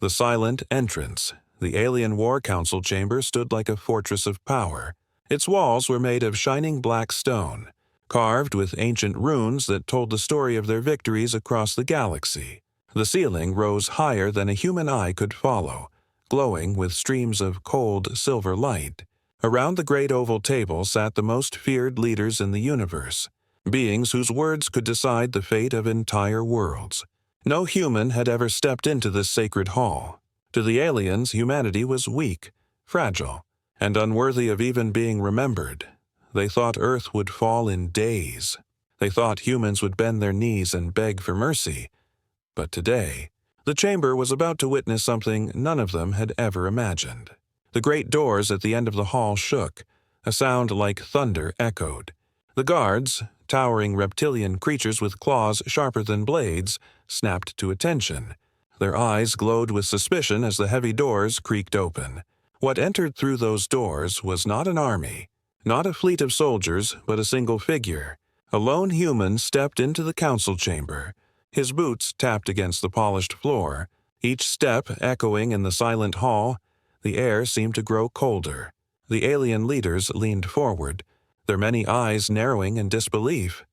The silent entrance. The alien war council chamber stood like a fortress of power. Its walls were made of shining black stone, carved with ancient runes that told the story of their victories across the galaxy. The ceiling rose higher than a human eye could follow, glowing with streams of cold silver light. Around the great oval table sat the most feared leaders in the universe, beings whose words could decide the fate of entire worlds. No human had ever stepped into this sacred hall. To the aliens, humanity was weak, fragile, and unworthy of even being remembered. They thought Earth would fall in days. They thought humans would bend their knees and beg for mercy. But today, the chamber was about to witness something none of them had ever imagined. The great doors at the end of the hall shook. A sound like thunder echoed. The guards, towering reptilian creatures with claws sharper than blades, snapped to attention. Their eyes glowed with suspicion as the heavy doors creaked open. What entered through those doors was not an army, not a fleet of soldiers, but a single figure. A lone human stepped into the council chamber. His boots tapped against the polished floor, each step echoing in the silent hall. The air seemed to grow colder. The alien leaders leaned forward, their many eyes narrowing in disbelief.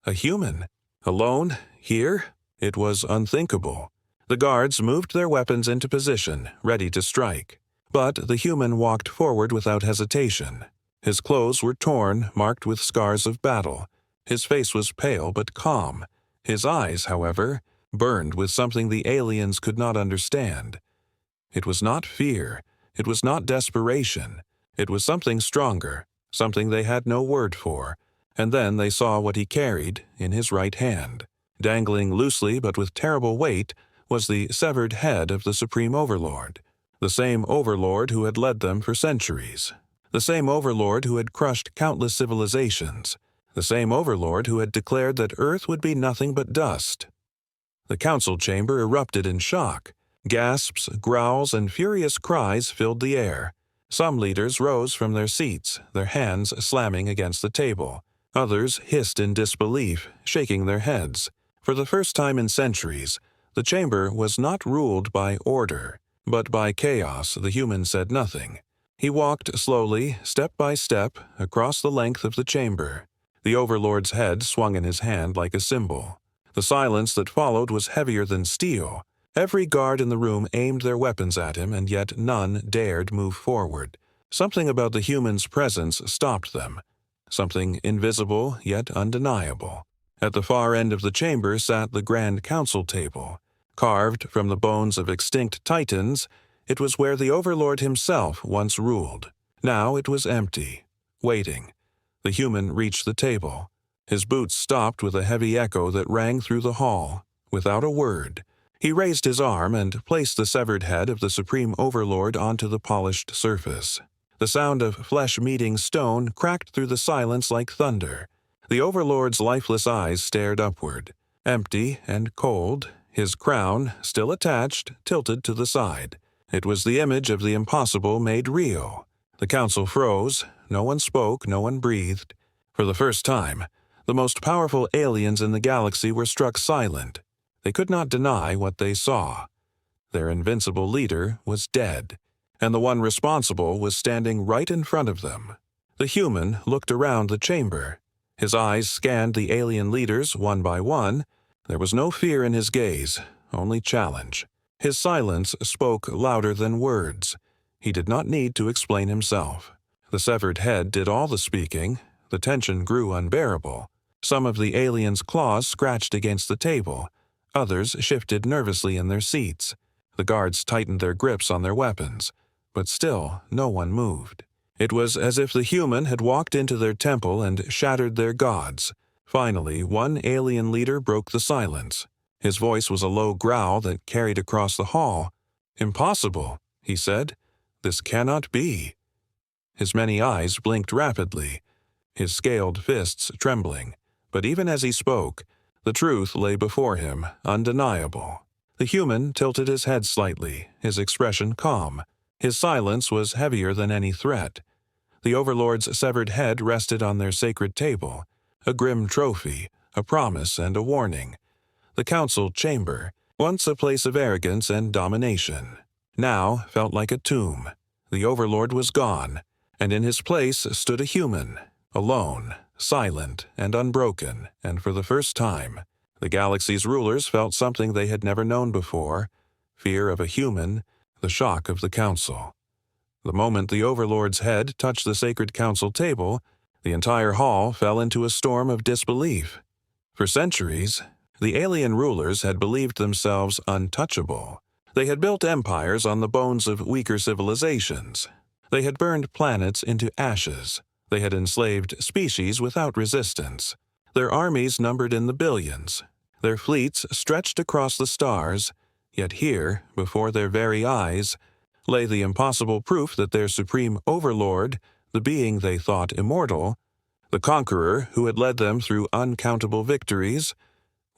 A human? Alone? Here? It was unthinkable. The guards moved their weapons into position, ready to strike. But the human walked forward without hesitation. His clothes were torn, marked with scars of battle. His face was pale but calm. His eyes, however, burned with something the aliens could not understand. It was not fear. It was not desperation. It was something stronger, something they had no word for. And then they saw what he carried in his right hand. Dangling loosely but with terrible weight was the severed head of the Supreme Overlord. The same Overlord who had led them for centuries. The same Overlord who had crushed countless civilizations. The same Overlord who had declared that Earth would be nothing but dust. The council chamber erupted in shock. Gasps, growls, and furious cries filled the air. Some leaders rose from their seats, their hands slamming against the table. Others hissed in disbelief, shaking their heads. For the first time in centuries, the chamber was not ruled by order, but by chaos. The human said nothing. He walked slowly, step by step, across the length of the chamber. The Overlord's head swung in his hand like a cymbal. The silence that followed was heavier than steel. Every guard in the room aimed their weapons at him, and yet none dared move forward. Something about the human's presence stopped them. Something invisible yet undeniable. At the far end of the chamber sat the Grand Council table. Carved from the bones of extinct titans, it was where the Overlord himself once ruled. Now it was empty, waiting. The human reached the table. His boots stopped with a heavy echo that rang through the hall. Without a word, he raised his arm and placed the severed head of the Supreme Overlord onto the polished surface. The sound of flesh meeting stone cracked through the silence like thunder. The Overlord's lifeless eyes stared upward, empty and cold, his crown, still attached, tilted to the side. It was the image of the impossible made real. The council froze. No one spoke, no one breathed. For the first time, the most powerful aliens in the galaxy were struck silent. They could not deny what they saw. Their invincible leader was dead, and the one responsible was standing right in front of them. The human looked around the chamber. His eyes scanned the alien leaders one by one. There was no fear in his gaze, only challenge. His silence spoke louder than words. He did not need to explain himself. The severed head did all the speaking. The tension grew unbearable. Some of the aliens' claws scratched against the table. Others shifted nervously in their seats. The guards tightened their grips on their weapons. But still, no one moved. It was as if the human had walked into their temple and shattered their gods. Finally, one alien leader broke the silence. His voice was a low growl that carried across the hall. "Impossible," he said. "This cannot be." His many eyes blinked rapidly, his scaled fists trembling. But even as he spoke, the truth lay before him, undeniable. The human tilted his head slightly, his expression calm. His silence was heavier than any threat. The Overlord's severed head rested on their sacred table, a grim trophy, a promise and a warning. The council chamber, Once a place of arrogance and domination, now felt like a tomb. The Overlord was gone, and in his place stood a human, alone, silent, and unbroken, and for the first time, the galaxy's rulers felt something they had never known before: fear of a human, the shock of the Council. The moment the Overlord's head touched the sacred Council table, the entire hall fell into a storm of disbelief. For centuries, the alien rulers had believed themselves untouchable. They had built empires on the bones of weaker civilizations. They had burned planets into ashes. They had enslaved species without resistance. Their armies numbered in the billions. Their fleets stretched across the stars. Yet here, before their very eyes, lay the impossible proof that their supreme Overlord, the being they thought immortal, the conqueror who had led them through uncountable victories,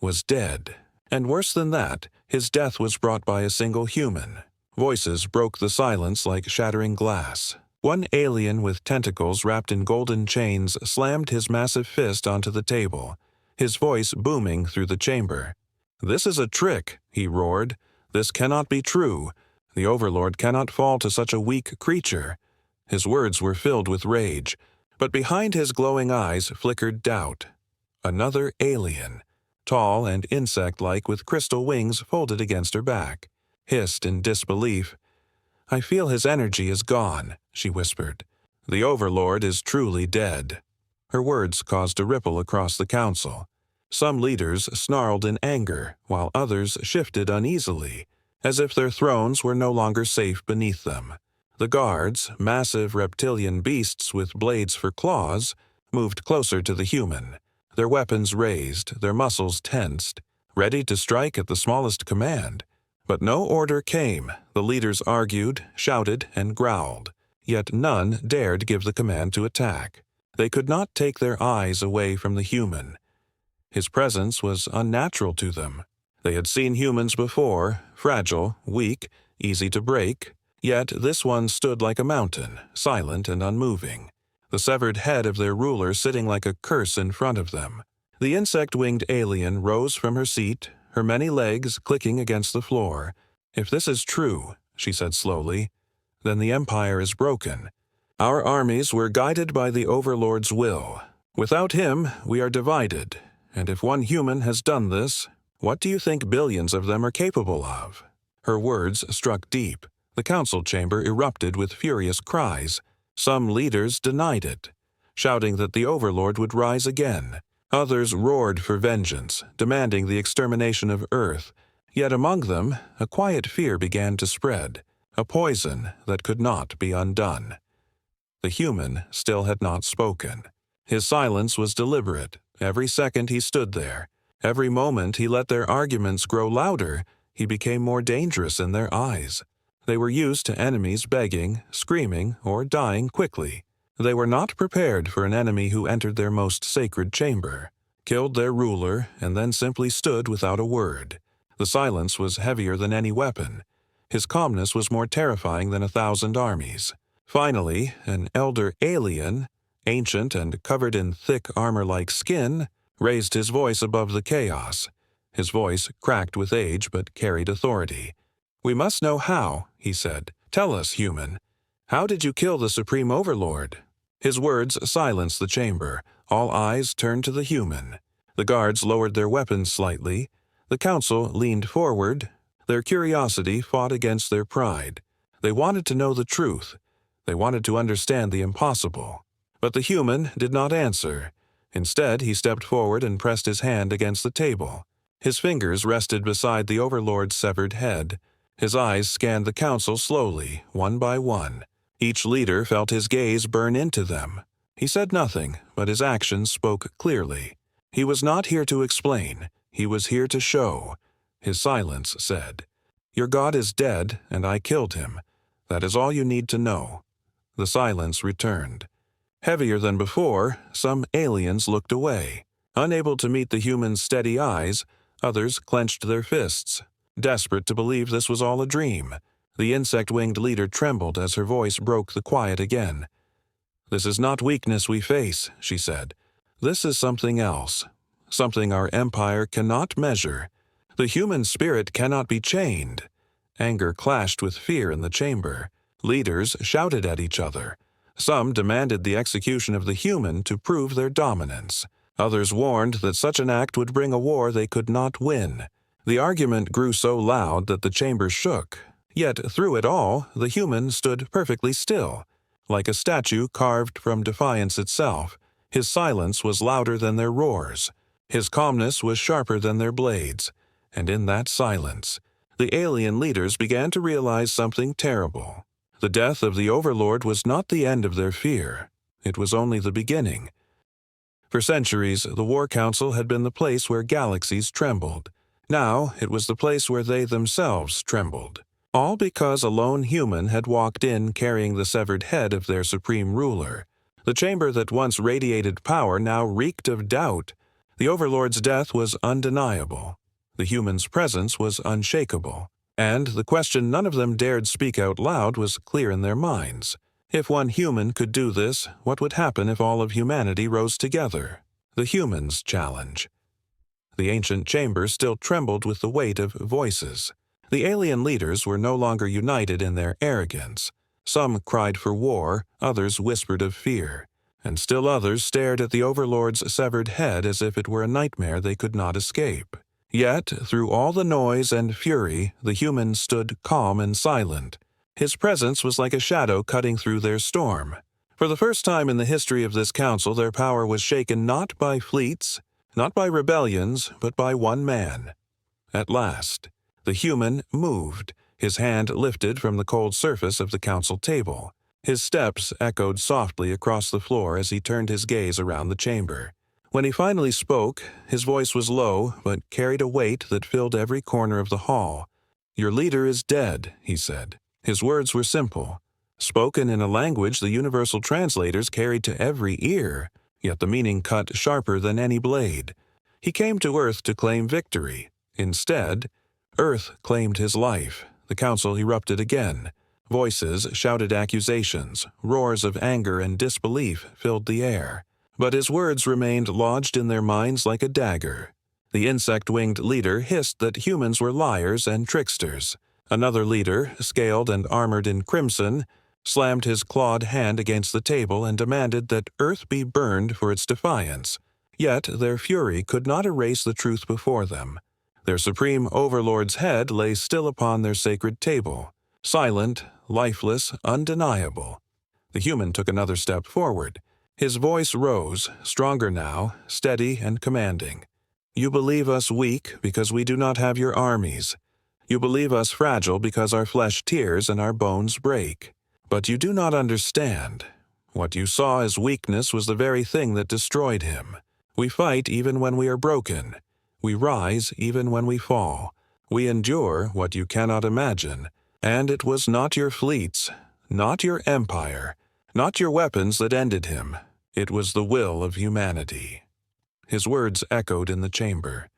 was dead. And worse than that, his death was brought by a single human. Voices broke the silence like shattering glass. One alien with tentacles wrapped in golden chains slammed his massive fist onto the table, his voice booming through the chamber. "This is a trick," he roared. "This cannot be true. The Overlord cannot fall to such a weak creature." His words were filled with rage, but behind his glowing eyes flickered doubt. Another alien, tall and insect-like with crystal wings folded against her back, hissed in disbelief. "I feel his energy is gone," she whispered. "The Overlord is truly dead." Her words caused a ripple across the Council. Some leaders snarled in anger, while others shifted uneasily, as if their thrones were no longer safe beneath them. The guards, massive reptilian beasts with blades for claws, moved closer to the human, their weapons raised, their muscles tensed, ready to strike at the smallest command. But no order came. The leaders argued, shouted, and growled, yet none dared give the command to attack. They could not take their eyes away from the human. His presence was unnatural to them. They had seen humans before, fragile, weak, easy to break, yet this one stood like a mountain, silent and unmoving, the severed head of their ruler sitting like a curse in front of them. The insect-winged alien rose from her seat, her many legs clicking against the floor. "If this is true," she said slowly, "then the Empire is broken. Our armies were guided by the Overlord's will. Without him, we are divided, and if one human has done this, what do you think billions of them are capable of?" Her words struck deep. The council chamber erupted with furious cries. Some leaders denied it, shouting that the Overlord would rise again. Others roared for vengeance, demanding the extermination of Earth. Yet among them, a quiet fear began to spread, a poison that could not be undone. The human still had not spoken. His silence was deliberate. Every second he stood there, every moment he let their arguments grow louder, he became more dangerous in their eyes. They were used to enemies begging, screaming, or dying quickly. They were not prepared for an enemy who entered their most sacred chamber, killed their ruler, and then simply stood without a word. The silence was heavier than any weapon. His calmness was more terrifying than 1,000 armies. Finally, an elder alien, ancient and covered in thick armor-like skin, raised his voice above the chaos. His voice cracked with age but carried authority. "We must know how," he said. "Tell us, human. How did you kill the Supreme Overlord?" His words silenced the chamber. All eyes turned to the human. The guards lowered their weapons slightly. The council leaned forward. Their curiosity fought against their pride. They wanted to know the truth. They wanted to understand the impossible. But the human did not answer. Instead, he stepped forward and pressed his hand against the table. His fingers rested beside the Overlord's severed head. His eyes scanned the council slowly, one by one. Each leader felt his gaze burn into them. He said nothing, but his actions spoke clearly. He was not here to explain. He was here to show. His silence said, "Your god is dead, and I killed him. That is all you need to know." The silence returned. Heavier than before, some aliens looked away. Unable to meet the human's steady eyes, others clenched their fists, desperate to believe this was all a dream. The insect-winged leader trembled as her voice broke the quiet again. "This is not weakness we face," she said. "This is something else, something our empire cannot measure. The human spirit cannot be chained. Anger clashed with fear in the chamber. Leaders shouted at each other. Some demanded the execution of the human to prove their dominance. Others warned that such an act would bring a war they could not win. The argument grew so loud that the chamber shook. Yet through it all, the human stood perfectly still. Like a statue carved from defiance itself, his silence was louder than their roars. His calmness was sharper than their blades. And in that silence, the alien leaders began to realize something terrible. The death of the Overlord was not the end of their fear. It was only the beginning. For centuries, the War Council had been the place where galaxies trembled. Now it was the place where they themselves trembled. All because a lone human had walked in carrying the severed head of their supreme ruler. The chamber that once radiated power now reeked of doubt. The Overlord's death was undeniable. The human's presence was unshakable. And the question none of them dared speak out loud was clear in their minds. If one human could do this, what would happen if all of humanity rose together? The human's challenge. The ancient chamber still trembled with the weight of voices. The alien leaders were no longer united in their arrogance. Some cried for war, others whispered of fear, and still others stared at the Overlord's severed head as if it were a nightmare they could not escape. Yet, through all the noise and fury, the human stood calm and silent. His presence was like a shadow cutting through their storm. For the first time in the history of this council, their power was shaken not by fleets, not by rebellions, but by one man. At last, the human moved, his hand lifted from the cold surface of the council table. His steps echoed softly across the floor as he turned his gaze around the chamber. When he finally spoke, his voice was low, but carried a weight that filled every corner of the hall. "Your leader is dead," he said. His words were simple, spoken in a language the universal translators carried to every ear, yet the meaning cut sharper than any blade. He came to Earth to claim victory. Instead, Earth claimed his life. The council erupted again. Voices shouted accusations. Roars of anger and disbelief filled the air. But his words remained lodged in their minds like a dagger. The insect-winged leader hissed that humans were liars and tricksters. Another leader, scaled and armored in crimson, slammed his clawed hand against the table and demanded that Earth be burned for its defiance. Yet their fury could not erase the truth before them. Their supreme Overlord's head lay still upon their sacred table, silent, lifeless, undeniable. The human took another step forward. His voice rose, stronger now, steady and commanding. "You believe us weak because we do not have your armies. You believe us fragile because our flesh tears and our bones break. But you do not understand. What you saw as weakness was the very thing that destroyed him. We fight even when we are broken. We rise even when we fall. We endure what you cannot imagine. And it was not your fleets, not your empire, not your weapons that ended him. It was the will of humanity." His words echoed in the chamber.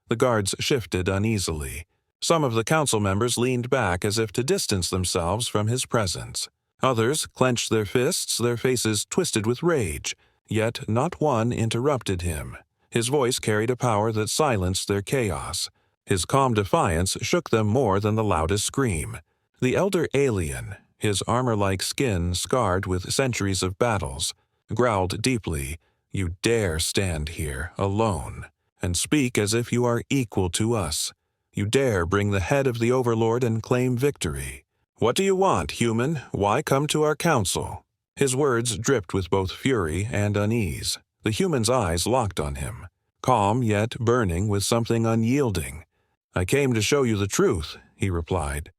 The guards shifted uneasily. Some of the council members leaned back as if to distance themselves from his presence. Others clenched their fists, their faces twisted with rage. Yet not one interrupted him. His voice carried a power that silenced their chaos. His calm defiance shook them more than the loudest scream. The elder alien, his armor-like skin scarred with centuries of battles, growled deeply, "You dare stand here, alone, and speak as if you are equal to us. You dare bring the head of the Overlord and claim victory. What do you want, human? Why come to our council?" His words dripped with both fury and unease. The human's eyes locked on him, calm yet burning with something unyielding. "I came to show you the truth," he replied.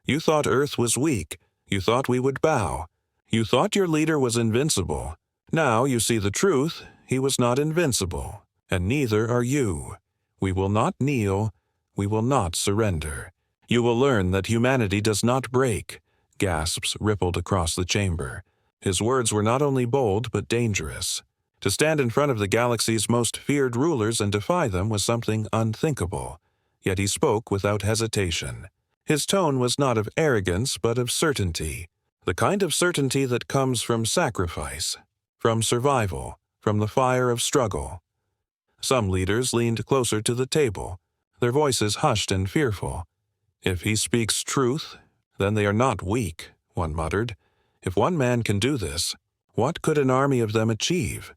"You thought Earth was weak. You thought we would bow. You thought your leader was invincible. Now you see the truth. He was not invincible, and neither are you. We will not kneel. We will not surrender. You will learn that humanity does not break." Gasps rippled across the chamber. His words were not only bold but dangerous. To stand in front of the galaxy's most feared rulers and defy them was something unthinkable. Yet he spoke without hesitation. His tone was not of arrogance but of certainty, the kind of certainty that comes from sacrifice, from survival, from the fire of struggle. Some leaders leaned closer to the table. their voices hushed and fearful. "If he speaks truth, then they are not weak," one muttered. "If one man can do this, what could an army of them achieve?"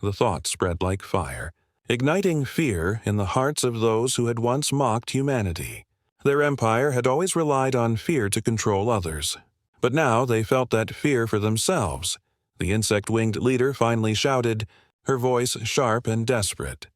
The thought spread like fire, igniting fear in the hearts of those who had once mocked humanity. Their empire had always relied on fear to control others. But now they felt that fear for themselves. The insect-winged leader finally shouted, her voice sharp and desperate.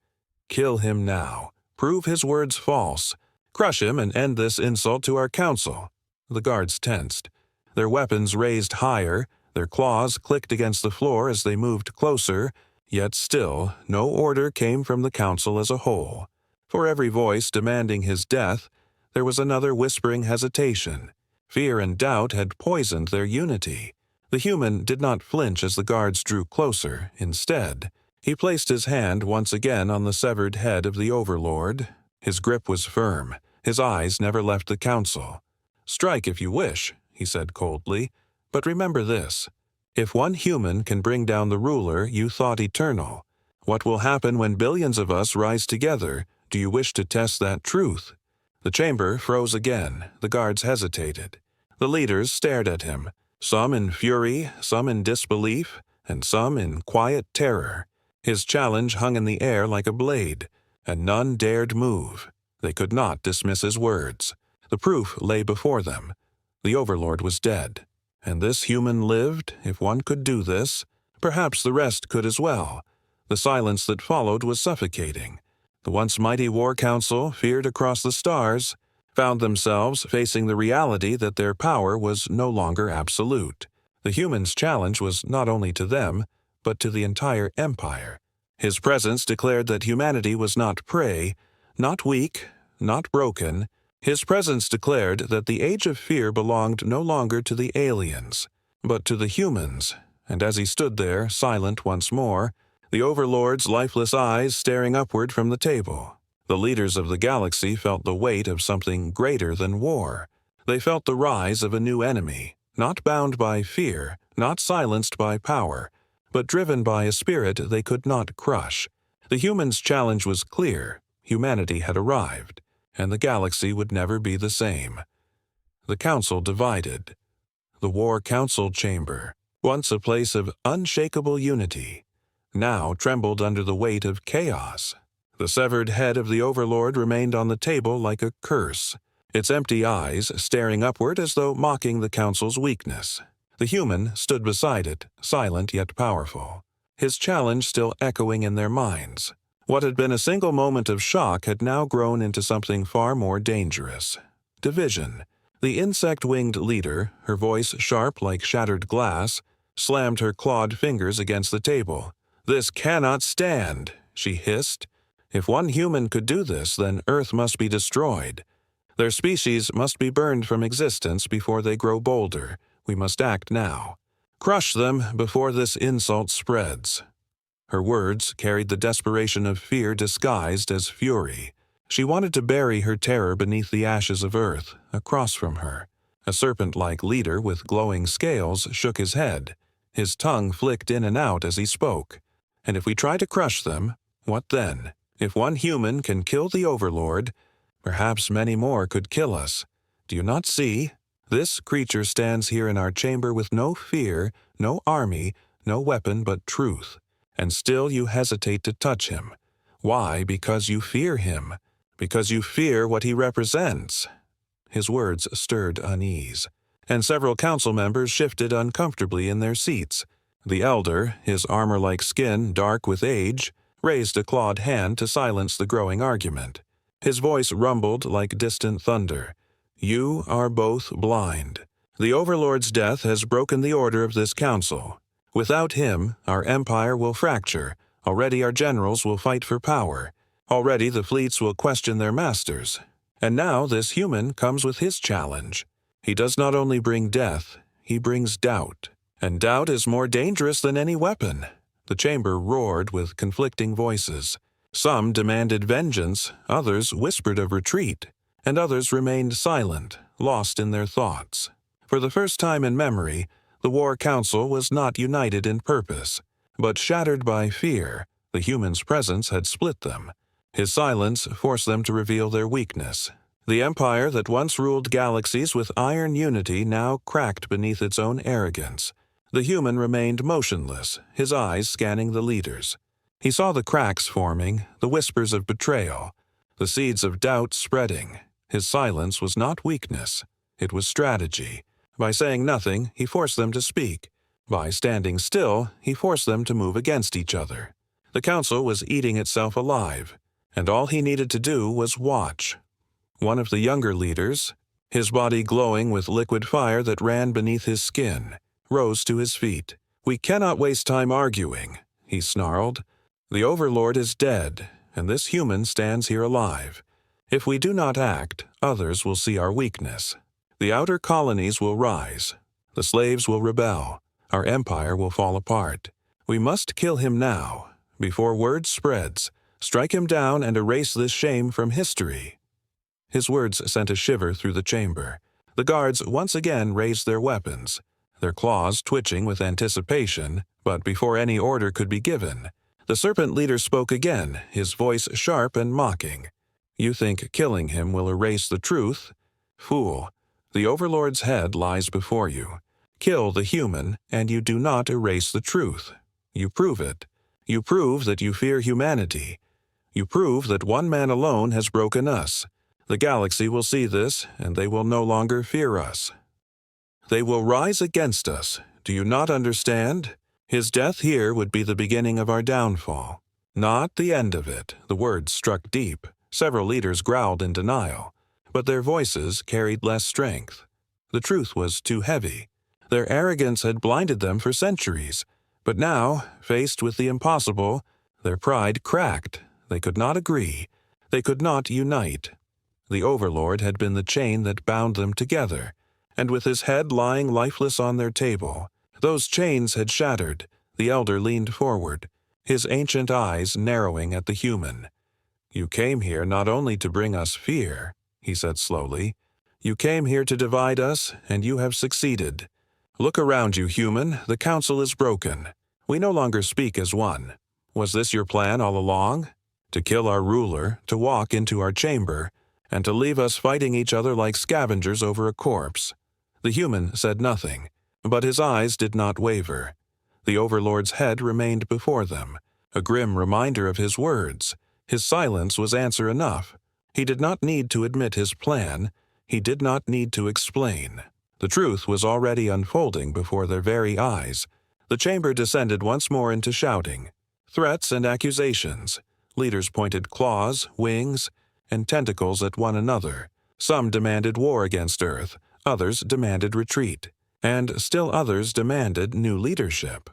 "Kill him now. Prove his words false. Crush him and end this insult to our council." The guards tensed. Their weapons raised higher, their claws clicked against the floor as they moved closer, yet still no order came from the council as a whole. For every voice demanding his death, there was another whispering hesitation. Fear and doubt had poisoned their unity. The human did not flinch as the guards drew closer. Instead, he placed his hand once again on the severed head of the Overlord. His grip was firm. His eyes never left the council. "Strike if you wish," he said coldly, "but remember this. If one human can bring down the ruler you thought eternal, what will happen when billions of us rise together? Do you wish to test that truth?" The chamber froze again. The guards hesitated. The leaders stared at him, some in fury, some in disbelief, and some in quiet terror. His challenge hung in the air like a blade, and none dared move. They could not dismiss his words. The proof lay before them. The Overlord was dead. And this human lived. If one could do this, perhaps the rest could as well. The silence that followed was suffocating. The once mighty war council, feared across the stars, found themselves facing the reality that their power was no longer absolute. The human's challenge was not only to them, but to the entire empire. His presence declared that humanity was not prey, not weak, not broken. His presence declared that the age of fear belonged no longer to the aliens, but to the humans. And as he stood there, silent once more, the Overlord's lifeless eyes staring upward from the table, the leaders of the galaxy felt the weight of something greater than war. They felt the rise of a new enemy, not bound by fear, not silenced by power, but driven by a spirit they could not crush. The humans' challenge was clear. Humanity had arrived, and the galaxy would never be the same. The council divided. The War Council chamber, once a place of unshakable unity, now trembled under the weight of chaos. The severed head of the Overlord remained on the table like a curse, its empty eyes staring upward as though mocking the council's weakness. The human stood beside it, silent yet powerful, his challenge still echoing in their minds. What had been a single moment of shock had now grown into something far more dangerous. Division. The insect-winged leader, her voice sharp like shattered glass, slammed her clawed fingers against the table. "This cannot stand," she hissed. "If one human could do this, then Earth must be destroyed. Their species must be burned from existence before they grow bolder. We must act now. Crush them before this insult spreads." Her words carried the desperation of fear disguised as fury. She wanted to bury her terror beneath the ashes of Earth, across from her. A serpent-like leader with glowing scales shook his head. His tongue flicked in and out as he spoke. "And if we try to crush them, what then? If one human can kill the Overlord, perhaps many more could kill us. Do you not see? This creature stands here in our chamber with no fear, no army, no weapon but truth. And still you hesitate to touch him. Why? Because you fear him. Because you fear what he represents." His words stirred unease, and several council members shifted uncomfortably in their seats. The elder, his armor-like skin dark with age, raised a clawed hand to silence the growing argument. His voice rumbled like distant thunder. "You are both blind. The Overlord's death has broken the order of this council. Without him, our empire will fracture. Already our generals will fight for power. Already the fleets will question their masters. And now this human comes with his challenge. He does not only bring death, he brings doubt. And doubt is more dangerous than any weapon." The chamber roared with conflicting voices. Some demanded vengeance, others whispered of retreat, and others remained silent, lost in their thoughts. For the first time in memory, the War Council was not united in purpose, but shattered by fear. The human's presence had split them. His silence forced them to reveal their weakness. The empire that once ruled galaxies with iron unity now cracked beneath its own arrogance. The human remained motionless, his eyes scanning the leaders. He saw the cracks forming, the whispers of betrayal, the seeds of doubt spreading. His silence was not weakness. It was strategy. By saying nothing, he forced them to speak. By standing still, he forced them to move against each other. The council was eating itself alive, and all he needed to do was watch. One of the younger leaders, his body glowing with liquid fire that ran beneath his skin, rose to his feet. "We cannot waste time arguing," he snarled. "The Overlord is dead, and this human stands here alive. If we do not act, others will see our weakness. The outer colonies will rise. The slaves will rebel. Our empire will fall apart. We must kill him now, before word spreads. Strike him down and erase this shame from history." His words sent a shiver through the chamber. The guards once again raised their weapons, their claws twitching with anticipation, but before any order could be given, the serpent leader spoke again, his voice sharp and mocking. "You think killing him will erase the truth? Fool, the Overlord's head lies before you. Kill the human, and you do not erase the truth. You prove it. You prove that you fear humanity. You prove that one man alone has broken us. The galaxy will see this, and they will no longer fear us. They will rise against us. Do you not understand? His death here would be the beginning of our downfall, not the end of it." The words struck deep. Several leaders growled in denial, but their voices carried less strength. The truth was too heavy. Their arrogance had blinded them for centuries, but now, faced with the impossible, their pride cracked. They could not agree. They could not unite. The Overlord had been the chain that bound them together, and with his head lying lifeless on their table, those chains had shattered. The elder leaned forward, his ancient eyes narrowing at the human. "You came here not only to bring us fear," he said slowly. "You came here to divide us, and you have succeeded. Look around you, human. The council is broken. We no longer speak as one. Was this your plan all along? To kill our ruler, to walk into our chamber, and to leave us fighting each other like scavengers over a corpse?" The human said nothing, but his eyes did not waver. The Overlord's head remained before them, a grim reminder of his words. His silence was answer enough. He did not need to admit his plan. He did not need to explain. The truth was already unfolding before their very eyes. The chamber descended once more into shouting, threats and accusations. Leaders pointed claws, wings, and tentacles at one another. Some demanded war against Earth, others demanded retreat, and still others demanded new leadership.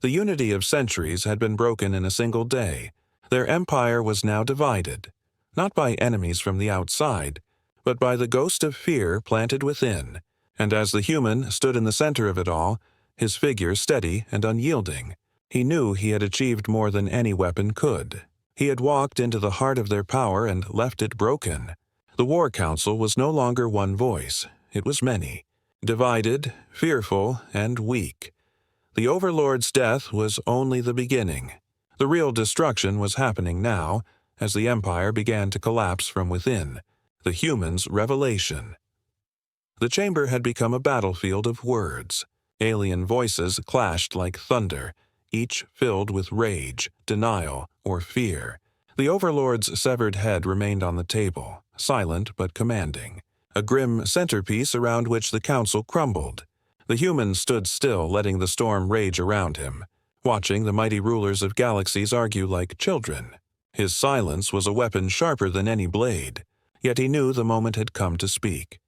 The unity of centuries had been broken in a single day. Their empire was now divided, not by enemies from the outside, but by the ghost of fear planted within. And as the human stood in the center of it all, his figure steady and unyielding, he knew he had achieved more than any weapon could. He had walked into the heart of their power and left it broken. The War Council was no longer one voice. It was many, divided, fearful, and weak. The Overlord's death was only the beginning. The real destruction was happening now, as the Empire began to collapse from within. The human's revelation. The chamber had become a battlefield of words. Alien voices clashed like thunder, each filled with rage, denial, or fear. The Overlord's severed head remained on the table, silent but commanding, a grim centerpiece around which the council crumbled. The human stood still, letting the storm rage around him, watching the mighty rulers of galaxies argue like children. His silence was a weapon sharper than any blade, yet he knew the moment had come to speak.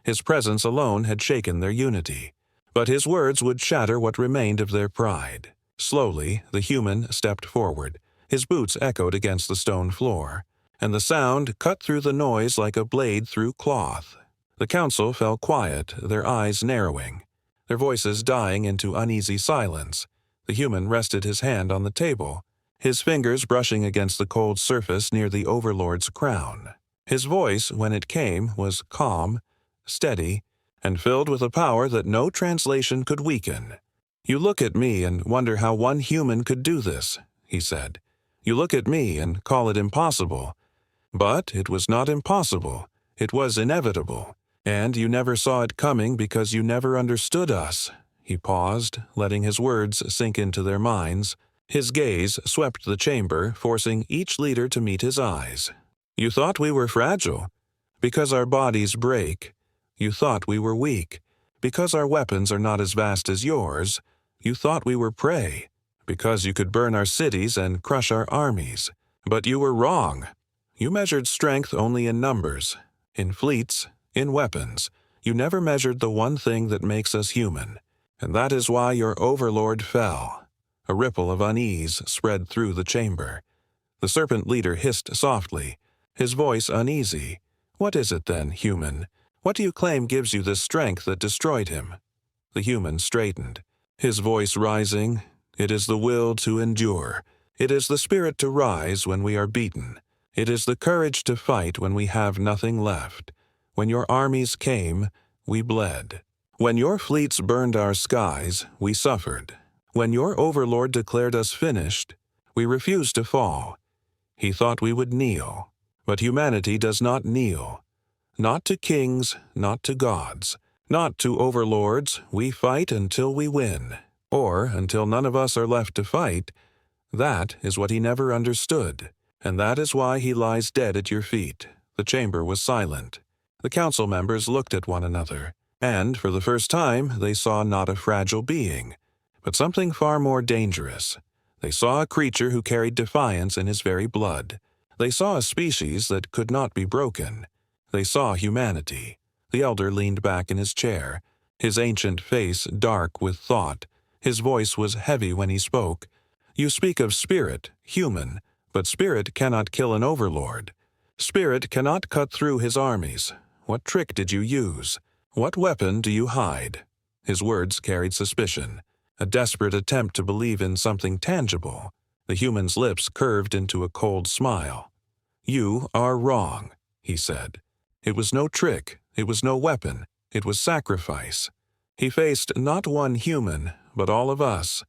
His presence alone had shaken their unity, but his words would shatter what remained of their pride. Slowly, the human stepped forward. His boots echoed against the stone floor, and the sound cut through the noise like a blade through cloth. The council fell quiet, their eyes narrowing, their voices dying into uneasy silence. The human rested his hand on the table, his fingers brushing against the cold surface near the Overlord's crown. His voice, when it came, was calm, steady, and filled with a power that no translation could weaken. "You look at me and wonder how one human could do this," he said. You look at me and call it impossible. But it was not impossible. It was inevitable. And you never saw it coming because you never understood us." He paused, letting his words sink into their minds. His gaze swept the chamber, forcing each leader to meet his eyes. "You thought we were fragile, because our bodies break. You thought we were weak, because our weapons are not as vast as yours. You thought we were prey, because you could burn our cities and crush our armies. But you were wrong. You measured strength only in numbers, in fleets, in weapons. You never measured the one thing that makes us human. And that is why your overlord fell." A ripple of unease spread through the chamber. The serpent leader hissed softly, his voice uneasy. "What is it then, human? What do you claim gives you this strength that destroyed him?" The human straightened, his voice rising. "It is the will to endure. It is the spirit to rise when we are beaten. It is the courage to fight when we have nothing left. When your armies came, we bled. When your fleets burned our skies, we suffered. When your overlord declared us finished, we refused to fall. He thought we would kneel. But humanity does not kneel. Not to kings, not to gods, not to overlords. We fight until we win, or until none of us are left to fight. That is what he never understood, and that is why he lies dead at your feet." The chamber was silent. The council members looked at one another, and for the first time they saw not a fragile being, but something far more dangerous. They saw a creature who carried defiance in his very blood. They saw a species that could not be broken. They saw humanity. The elder leaned back in his chair, his ancient face dark with thought. His voice was heavy when he spoke. "You speak of spirit, human, but spirit cannot kill an overlord. Spirit cannot cut through his armies. What trick did you use? What weapon do you hide?" His words carried suspicion, a desperate attempt to believe in something tangible. The human's lips curved into a cold smile. "You are wrong," he said. "It was no trick, it was no weapon, it was sacrifice. He faced not one human, but all of us.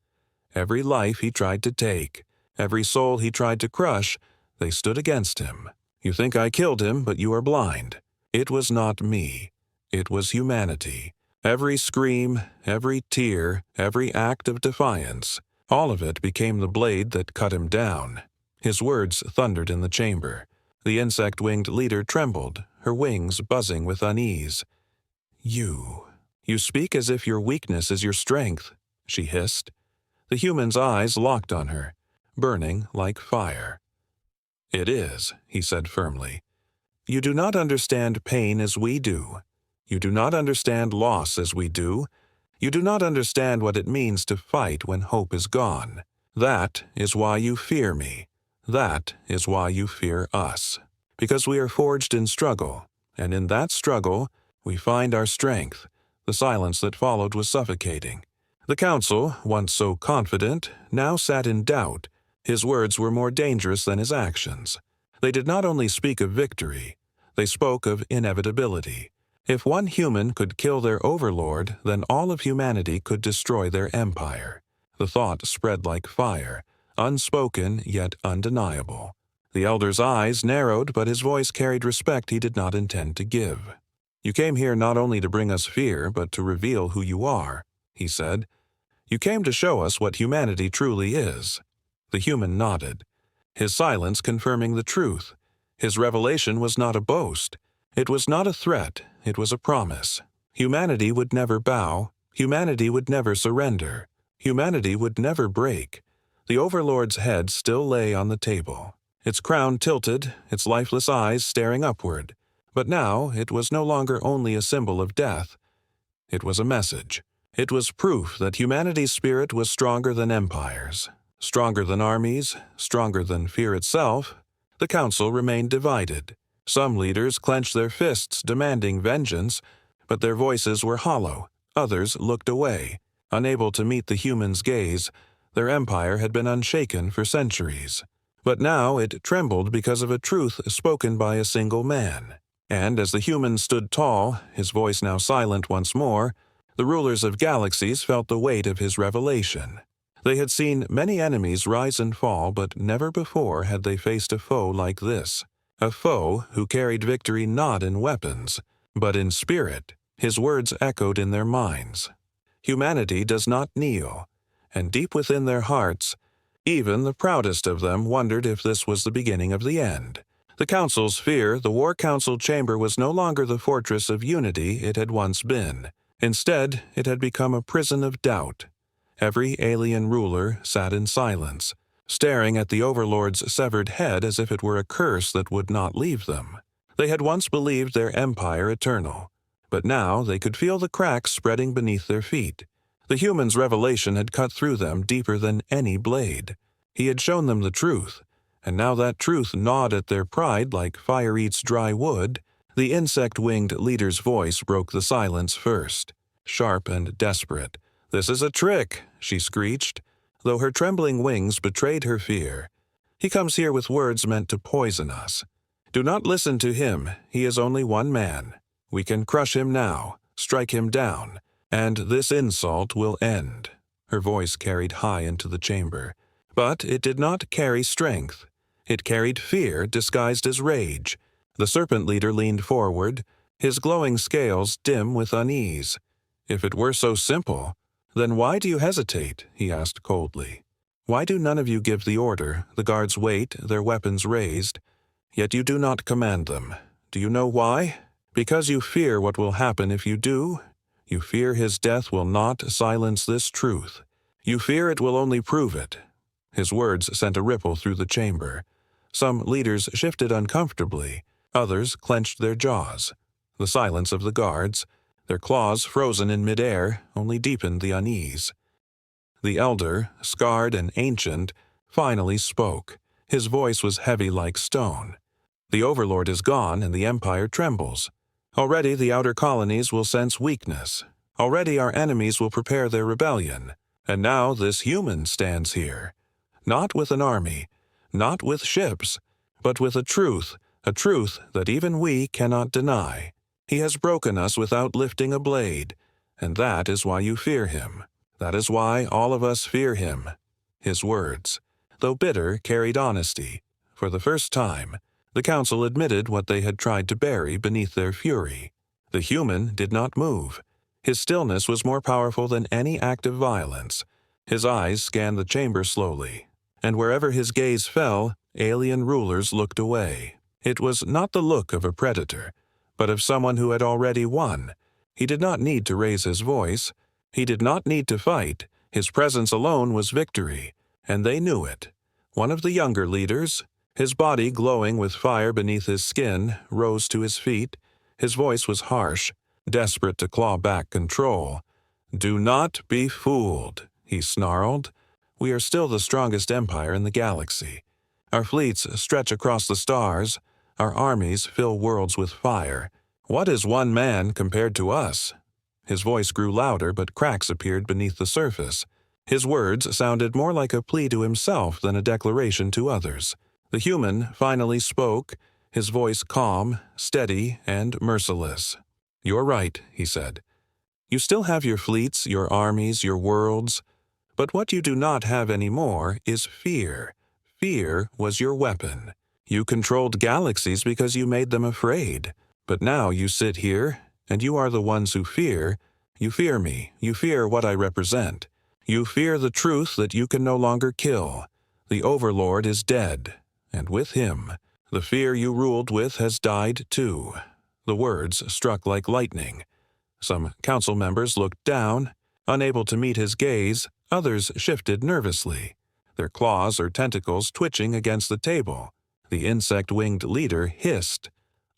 Every life he tried to take, every soul he tried to crush, they stood against him. You think I killed him, but you are blind. It was not me. It was humanity. Every scream, every tear, every act of defiance, all of it became the blade that cut him down." His words thundered in the chamber. The insect-winged leader trembled, her wings buzzing with unease. You speak as if your weakness is your strength," she hissed. The human's eyes locked on her, burning like fire. "It is," he said firmly. "You do not understand pain as we do. You do not understand loss as we do. You do not understand what it means to fight when hope is gone. That is why you fear me. That is why you fear us. Because we are forged in struggle, and in that struggle we find our strength." The silence that followed was suffocating. The council, once so confident, now sat in doubt. His words were more dangerous than his actions. They did not only speak of victory, they spoke of inevitability. If one human could kill their overlord, then all of humanity could destroy their empire. The thought spread like fire, unspoken yet undeniable. The elder's eyes narrowed, but his voice carried respect he did not intend to give. "You came here not only to bring us fear, but to reveal who you are," he said. "You came to show us what humanity truly is." The human nodded, his silence confirming the truth. His revelation was not a boast. It was not a threat, it was a promise. Humanity would never bow. Humanity would never surrender. Humanity would never break. The Overlord's head still lay on the table, its crown tilted, its lifeless eyes staring upward. But now it was no longer only a symbol of death. It was a message. It was proof that humanity's spirit was stronger than empires, stronger than armies, stronger than fear itself. The council remained divided. Some leaders clenched their fists, demanding vengeance, but their voices were hollow. Others looked away, unable to meet the human's gaze. Their empire had been unshaken for centuries. But now it trembled because of a truth spoken by a single man. And as the human stood tall, his voice now silent once more, the rulers of galaxies felt the weight of his revelation. They had seen many enemies rise and fall, but never before had they faced a foe like this. A foe who carried victory not in weapons, but in spirit. His words echoed in their minds. Humanity does not kneel, and deep within their hearts, even the proudest of them wondered if this was the beginning of the end. The Council's fear, the War Council chamber was no longer the fortress of unity it had once been. Instead, it had become a prison of doubt. Every alien ruler sat in silence, staring at the Overlord's severed head as if it were a curse that would not leave them. They had once believed their empire eternal, but now they could feel the cracks spreading beneath their feet. The human's revelation had cut through them deeper than any blade. He had shown them the truth, and now that truth gnawed at their pride like fire eats dry wood. The insect-winged leader's voice broke the silence first, sharp and desperate. "This is a trick," she screeched, though her trembling wings betrayed her fear. "He comes here with words meant to poison us. Do not listen to him. He is only one man. We can crush him now, strike him down, and this insult will end." Her voice carried high into the chamber. But it did not carry strength. It carried fear disguised as rage. The serpent leader leaned forward, his glowing scales dim with unease. "If it were so simple, then why do you hesitate?" he asked coldly. "Why do none of you give the order? The guards wait, their weapons raised, yet you do not command them. Do you know why? Because you fear what will happen if you do. You fear his death will not silence this truth. You fear it will only prove it." His words sent a ripple through the chamber. Some leaders shifted uncomfortably, others clenched their jaws. The silence of the guards, their claws frozen in midair, only deepened the unease. The elder, scarred and ancient, finally spoke. His voice was heavy like stone. "The Overlord is gone and the Empire trembles. Already the outer colonies will sense weakness. Already our enemies will prepare their rebellion. And now this human stands here. Not with an army, not with ships, but with a truth that even we cannot deny. He has broken us without lifting a blade, and that is why you fear him. That is why all of us fear him." His words, though bitter, carried honesty. For the first time, the Council admitted what they had tried to bury beneath their fury. The human did not move. His stillness was more powerful than any act of violence. His eyes scanned the chamber slowly, and wherever his gaze fell, alien rulers looked away. It was not the look of a predator, but of someone who had already won. He did not need to raise his voice. He did not need to fight. His presence alone was victory, and they knew it. One of the younger leaders, his body glowing with fire beneath his skin, rose to his feet. His voice was harsh, desperate to claw back control. "Do not be fooled," he snarled. "We are still the strongest empire in the galaxy. Our fleets stretch across the stars. Our armies fill worlds with fire. What is one man compared to us?" His voice grew louder, but cracks appeared beneath the surface. His words sounded more like a plea to himself than a declaration to others. The human finally spoke, his voice calm, steady, and merciless. "You're right," he said. "You still have your fleets, your armies, your worlds. But what you do not have anymore is fear. Fear was your weapon. You controlled galaxies because you made them afraid. But now you sit here, and you are the ones who fear. You fear me. You fear what I represent. You fear the truth that you can no longer kill. The Overlord is dead, and with him, the fear you ruled with has died too." The words struck like lightning. Some council members looked down, unable to meet his gaze. Others shifted nervously, their claws or tentacles twitching against the table. The insect-winged leader hissed,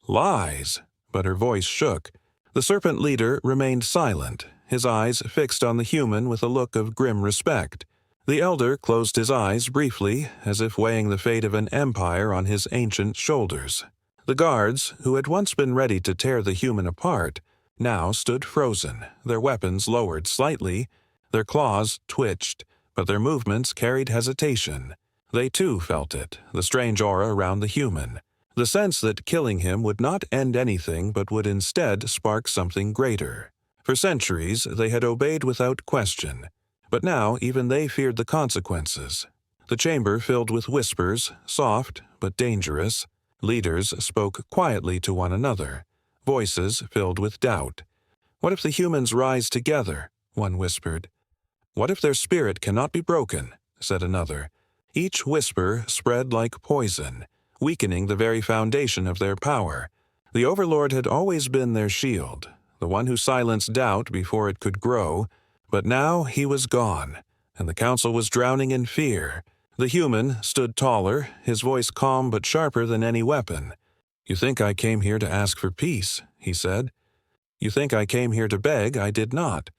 "Lies!" but her voice shook. The serpent leader remained silent, his eyes fixed on the human with a look of grim respect. The elder closed his eyes briefly, as if weighing the fate of an empire on his ancient shoulders. The guards, who had once been ready to tear the human apart, now stood frozen, their weapons lowered slightly. Their claws twitched, but their movements carried hesitation. They too felt it, the strange aura around the human, the sense that killing him would not end anything but would instead spark something greater. For centuries they had obeyed without question, But now even they feared the consequences. The chamber filled with whispers, soft but dangerous. Leaders spoke quietly to one another, voices filled with doubt. "What if the humans rise together?" one whispered. "What if their spirit cannot be broken?" said another. Each whisper spread like poison, weakening the very foundation of their power. The Overlord had always been their shield, the one who silenced doubt before it could grow, but now he was gone, and the council was drowning in fear. The human stood taller, his voice calm but sharper than any weapon. "You think I came here to ask for peace," he said. "You think I came here to beg? I did not.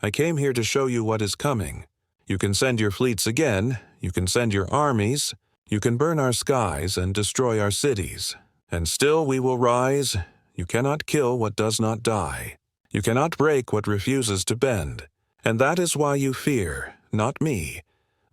I came here to show you what is coming. You can send your fleets again, you can send your armies, you can burn our skies and destroy our cities, and still we will rise. You cannot kill what does not die. You cannot break what refuses to bend. And that is why you fear, not me,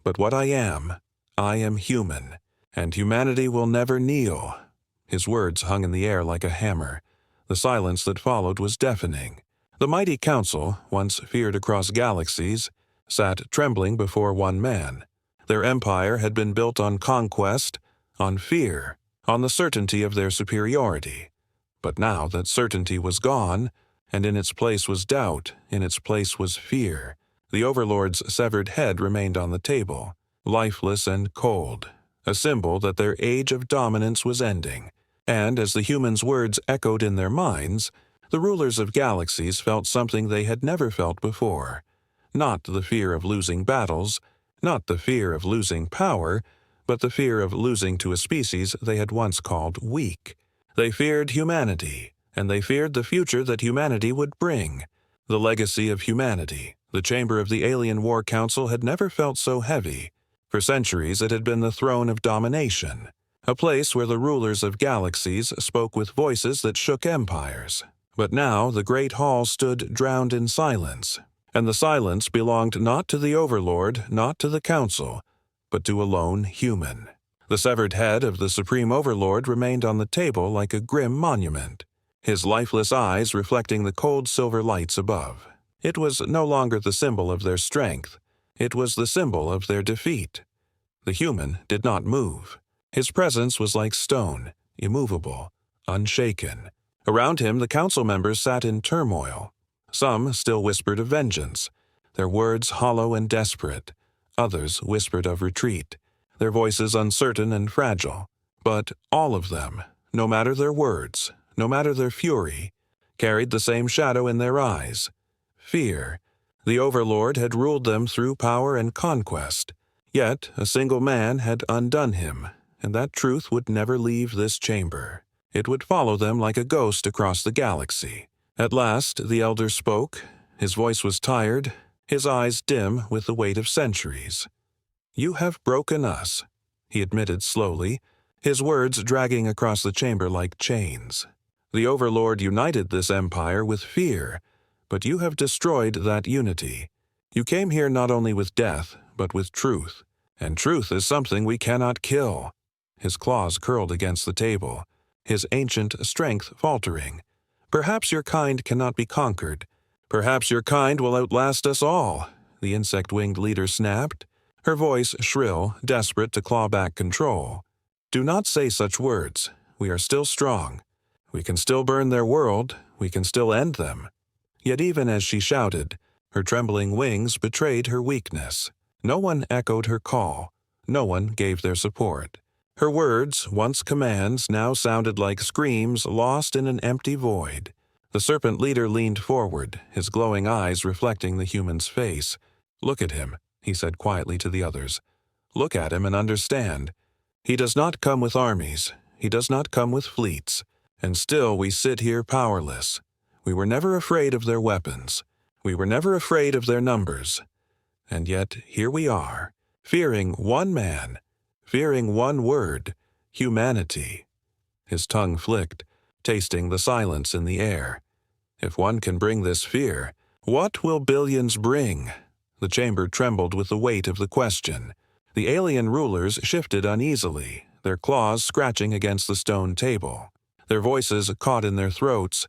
but what I am. I am human, and humanity will never kneel." His words hung in the air like a hammer. The silence that followed was deafening. The mighty council, once feared across galaxies, sat trembling before one man. Their empire had been built on conquest, on fear, on the certainty of their superiority. But now that certainty was gone, and in its place was doubt, in its place was fear, the Overlord's severed head remained on the table, lifeless and cold, a symbol that their age of dominance was ending. And as the humans' words echoed in their minds, the rulers of galaxies felt something they had never felt before. Not the fear of losing battles, not the fear of losing power, but the fear of losing to a species they had once called weak. They feared humanity, and they feared the future that humanity would bring. The legacy of humanity. The chamber of the Alien War Council had never felt so heavy. For centuries it had been the throne of domination, a place where the rulers of galaxies spoke with voices that shook empires. But now the great hall stood drowned in silence, and the silence belonged not to the Overlord, not to the Council, but to a lone human. The severed head of the Supreme Overlord remained on the table like a grim monument, his lifeless eyes reflecting the cold silver lights above. It was no longer the symbol of their strength. It was the symbol of their defeat. The human did not move. His presence was like stone, immovable, unshaken. Around him the council members sat in turmoil. Some still whispered of vengeance, their words hollow and desperate. Others whispered of retreat, their voices uncertain and fragile. But all of them, no matter their words, no matter their fury, carried the same shadow in their eyes: fear. The Overlord had ruled them through power and conquest, yet a single man had undone him, and that truth would never leave this chamber. It would follow them like a ghost across the galaxy. At last the elder spoke. His voice was tired, his eyes dim with the weight of centuries. "You have broken us," he admitted slowly, his words dragging across the chamber like chains. "The Overlord united this empire with fear, but you have destroyed that unity. You came here not only with death, but with truth, and truth is something we cannot kill." His claws curled against the table, his ancient strength faltering. "Perhaps your kind cannot be conquered. Perhaps your kind will outlast us all," the insect-winged leader snapped, her voice shrill, desperate to claw back control. "Do not say such words. We are still strong. We can still burn their world. We can still end them." Yet even as she shouted, her trembling wings betrayed her weakness. No one echoed her call. No one gave their support. Her words, once commands, now sounded like screams lost in an empty void. The serpent leader leaned forward, his glowing eyes reflecting the human's face. "Look at him," he said quietly to the others. "Look at him and understand. He does not come with armies. He does not come with fleets. And still we sit here powerless. We were never afraid of their weapons. We were never afraid of their numbers. And yet here we are, fearing one man, fearing one word: humanity." His tongue flicked, tasting the silence in the air. If one can bring this fear, what will billions bring? The chamber trembled with the weight of the question. The alien rulers shifted uneasily, their claws scratching against the stone table. Their voices caught in their throats.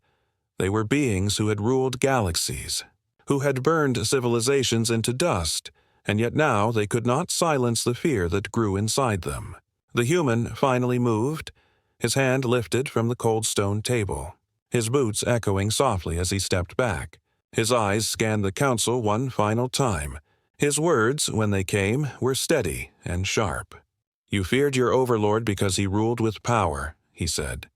They were beings who had ruled galaxies. who had burned civilizations into dust, and yet now they could not silence the fear that grew inside them. The human finally moved, his hand lifted from the cold stone table, his boots echoing softly as he stepped back. His eyes scanned the council one final time. His words, when they came, were steady and sharp. "You feared your overlord because he ruled with power," he said.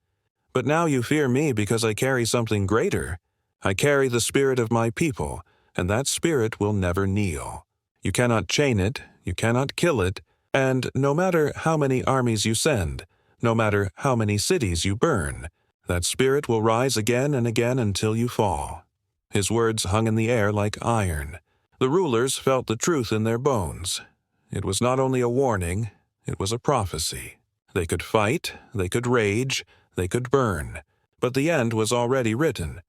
"But now you fear me because I carry something greater. I carry the spirit of my people, and that spirit will never kneel. You cannot chain it, you cannot kill it, and no matter how many armies you send, no matter how many cities you burn, that spirit will rise again and again until you fall." His words hung in the air like iron. The rulers felt the truth in their bones. It was not only a warning, it was a prophecy. They could fight, they could rage, they could burn, but the end was already written.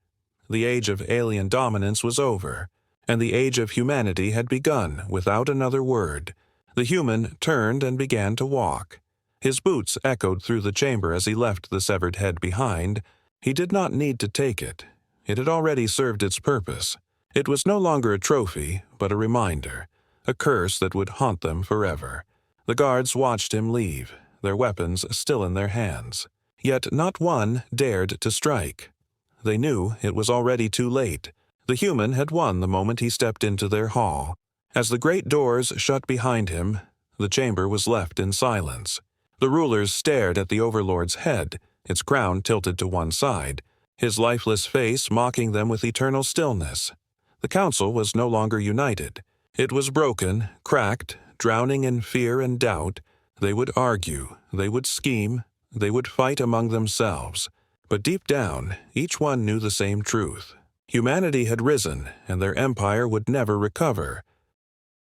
The age of alien dominance was over, and the age of humanity had begun without another word. The human turned and began to walk. His boots echoed through the chamber as he left the severed head behind. He did not need to take it. It had already served its purpose. It was no longer a trophy, but a reminder, a curse that would haunt them forever. The guards watched him leave, their weapons still in their hands. Yet not one dared to strike. They knew it was already too late. The human had won the moment he stepped into their hall. As the great doors shut behind him, the chamber was left in silence. The rulers stared at the overlord's head, its crown tilted to one side, his lifeless face mocking them with eternal stillness. The council was no longer united. It was broken, cracked, drowning in fear and doubt. They would argue, they would scheme, they would fight among themselves. But deep down, each one knew the same truth. Humanity had risen, and their empire would never recover.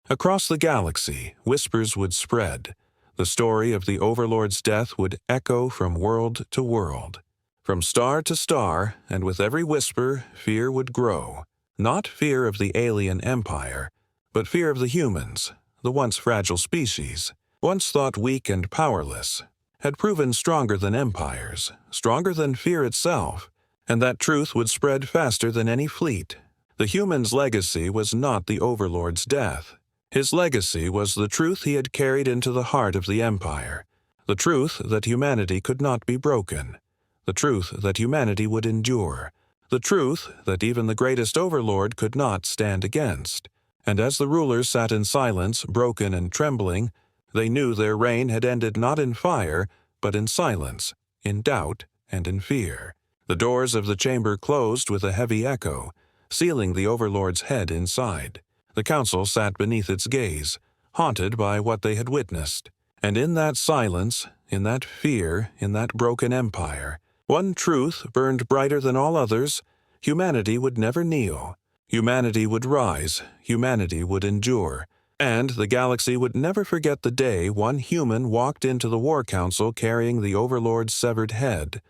Across the galaxy, whispers would spread. The story of the Overlord's death would echo from world to world, from star to star, and with every whisper, fear would grow. Not fear of the alien empire, but fear of the humans, the once fragile species, once thought weak and powerless, had proven stronger than empires, stronger than fear itself, and that truth would spread faster than any fleet. The human's legacy was not the Overlord's death. His legacy was the truth he had carried into the heart of the empire, the truth that humanity could not be broken, the truth that humanity would endure, the truth that even the greatest overlord could not stand against. And as the rulers sat in silence, broken and trembling, they knew their reign had ended not in fire, but in silence, in doubt, and in fear. The doors of the chamber closed with a heavy echo, sealing the overlord's head inside. The council sat beneath its gaze, haunted by what they had witnessed. And in that silence, in that fear, in that broken empire, one truth burned brighter than all others: humanity would never kneel. Humanity would rise, humanity would endure, and the galaxy would never forget the day one human walked into the War Council carrying the Overlord's severed head.